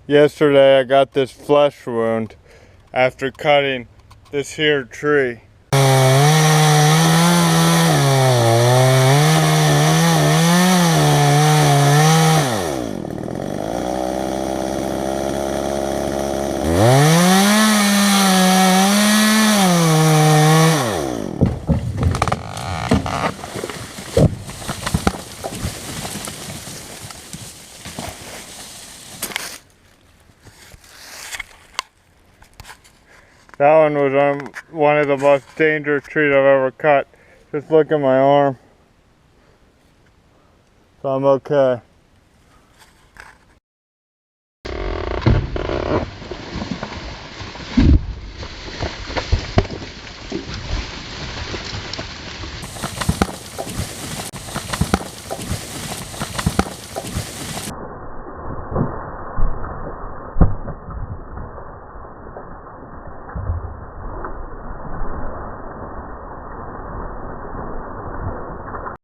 Yesterday I got this flesh wound after cutting this here tree. That one was one of the most dangerous trees I've ever cut. Just look at my arm. So I'm okay.